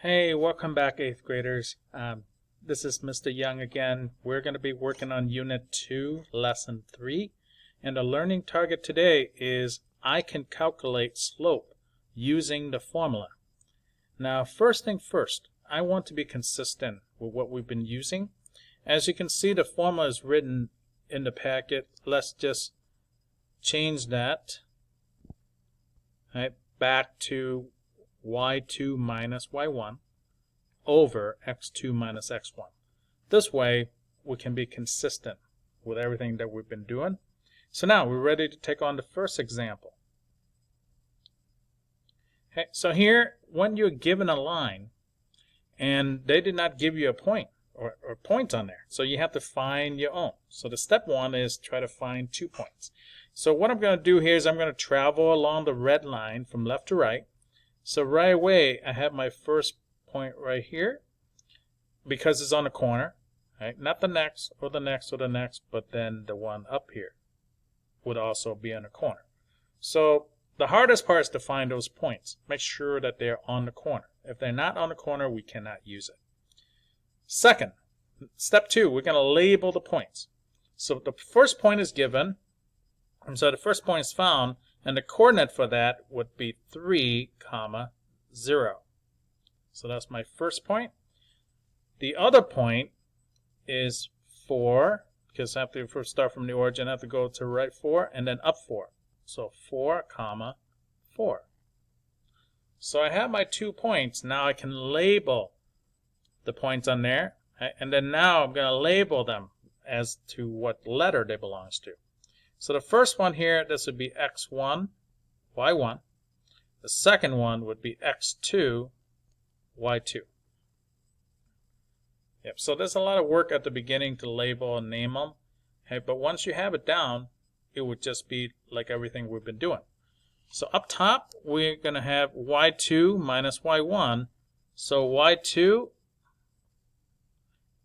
Hey, welcome back, 8th graders. This is Mr. Young again. We're going to be working on Unit 2, Lesson 3. And the learning target today is I can calculate slope using the formula. Now, first thing first, I want to be consistent with what we've been using. As you can see, the formula is written in the packet. Let's just change that back to y2 minus y1 over x2 minus x1. This way we can be consistent with everything that we've been doing. So now we're ready to take on the first example. Okay, so here when you're given a line and they did not give you a point or points on there, so you have to find your own. So the step one is try to find 2 points. So what I'm going to do here is I'm going to travel along the red line from left to right. So right away, I have my first point right here because it's on the corner, right? Not the next or the next or the next, but then the one up here would also be on the corner. So the hardest part is to find those points. Make sure that they're on the corner. If they're not on the corner, we cannot use it. Second, step 2, we're going to label the points. So the first point is given, and so the first point is found, and the coordinate for that would be 3, 0. So that's my first point. The other point is 4, because I have to first start from the origin, I have to go to right 4 and then up 4. So 4, 4. So I have my 2 points. Now I can label the points on there, and then now I'm going to label them as to what letter they belong to. So the first one here, this would be x1, y1. The second one would be x2, y2. Yep. So there's a lot of work at the beginning to label and name them. Okay, but once you have it down, it would just be like everything we've been doing. So up top, we're going to have y2 minus y1. So y2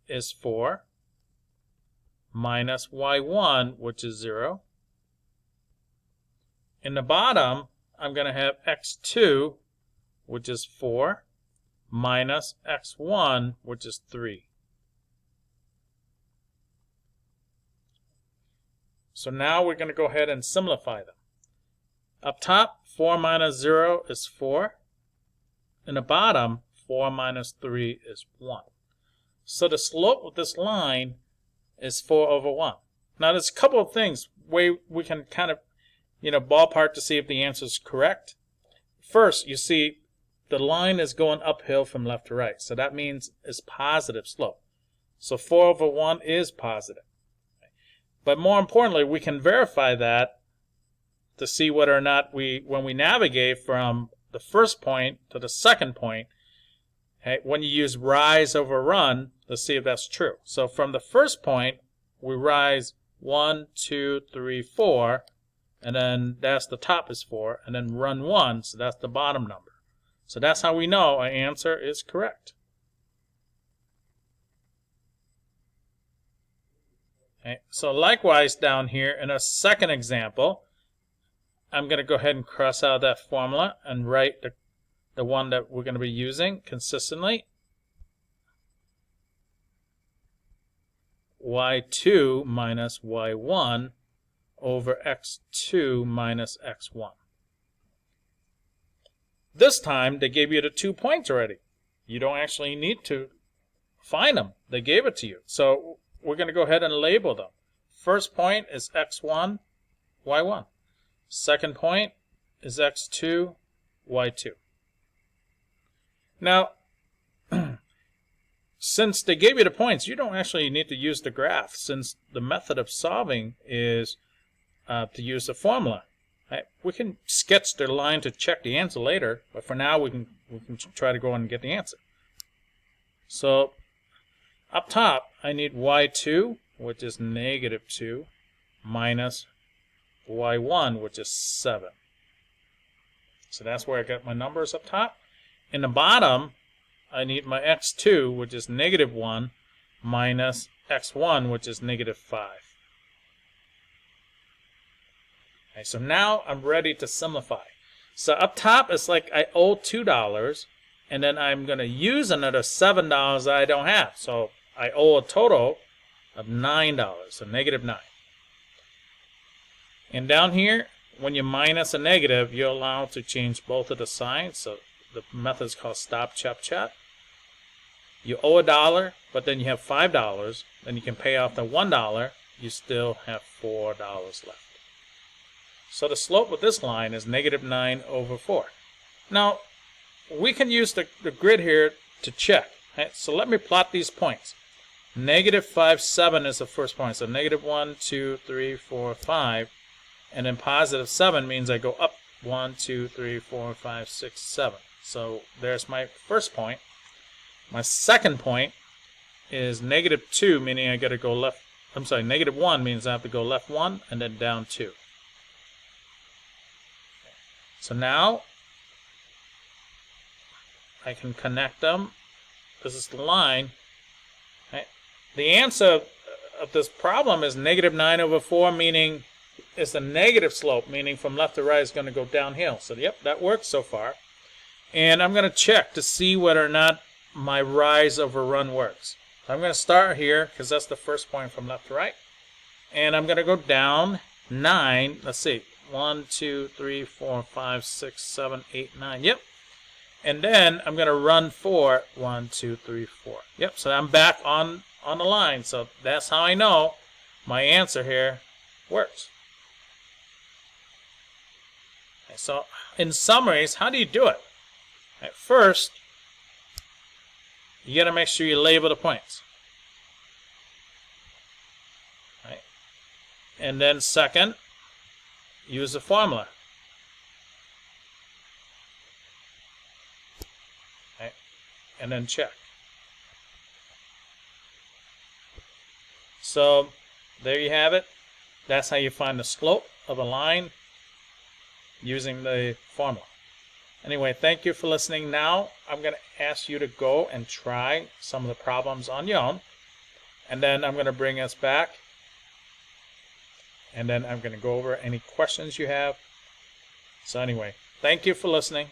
is 4 minus y1, which is 0. In the bottom, I'm going to have x2, which is 4, minus x1, which is 3. So now we're going to go ahead and simplify them. Up top, 4 minus 0 is 4. In the bottom, 4 minus 3 is 1. So the slope of this line is 4 over 1. Now there's a couple of things where we can kind of ballpark to see if the answer is correct. First, you see the line is going uphill from left to right. So that means it's positive slope. So 4 over 1 is positive. But more importantly, we can verify that to see whether or not when we navigate from the first point to the second point, when you use rise over run, let's see if that's true. So from the first point, we rise 1, 2, 3, 4. And then that's the top is 4, and then run 1, so that's the bottom number. So that's how we know our answer is correct. Okay, so likewise down here in a second example, I'm going to go ahead and cross out that formula and write the one that we're going to be using consistently. y2 minus y1 over x2 minus x1. This time they gave you the 2 points already. You don't actually need to find them. They gave it to you. So we're going to go ahead and label them. First point is x1, y1. Second point is x2, y2. Now, since they gave you the points, you don't actually need to use the graph, since the method of solving is to use the formula. Right? We can sketch the line to check the answer later, but for now we can try to go and get the answer. So up top, I need y2, which is negative 2, minus y1, which is 7. So that's where I got my numbers up top. In the bottom, I need my x2, which is negative 1, minus x1, which is negative 5. Okay, so now I'm ready to simplify. So up top, it's like I owe $2, and then I'm going to use another $7 that I don't have. So I owe a total of $9, so negative 9. And down here, when you minus a negative, you're allowed to change both of the signs. So the method is called stop chop chat. You owe $1, but then you have $5. Then you can pay off the $1. You still have $4 left. So the slope of this line is negative 9 over 4. Now, we can use the grid here to check. Right? So let me plot these points. Negative 5, 7 is the first point. So negative 1, 2, 3, 4, 5. And then positive 7 means I go up 1, 2, 3, 4, 5, 6, 7. So there's my first point. My second point is negative 2, meaning I got to go left. I'm sorry, negative 1 means I have to go left 1 and then down 2. So now I can connect them. This is the line. Right? The answer of this problem is negative 9 over 4, meaning it's the negative slope, meaning from left to right is going to go downhill. So yep, that works so far. And I'm going to check to see whether or not my rise over run works. So I'm going to start here because that's the first point from left to right. And I'm going to go down 9. Let's see. 1, 2, 3, 4, 5, 6, 7, 8, 9. Yep. And then I'm going to run 4. 1, 2, 3, 4. Yep. So I'm back on the line. So that's how I know my answer here works. Okay, so in summaries, how do you do it? At first, you got to make sure you label the points. Right. And then second, use the formula. Right. And then check. So there you have it. That's how you find the slope of a line using the formula. Anyway, thank you for listening. Now I'm going to ask you to go and try some of the problems on your own. And then I'm going to bring us back. And then I'm going to go over any questions you have. So anyway, thank you for listening.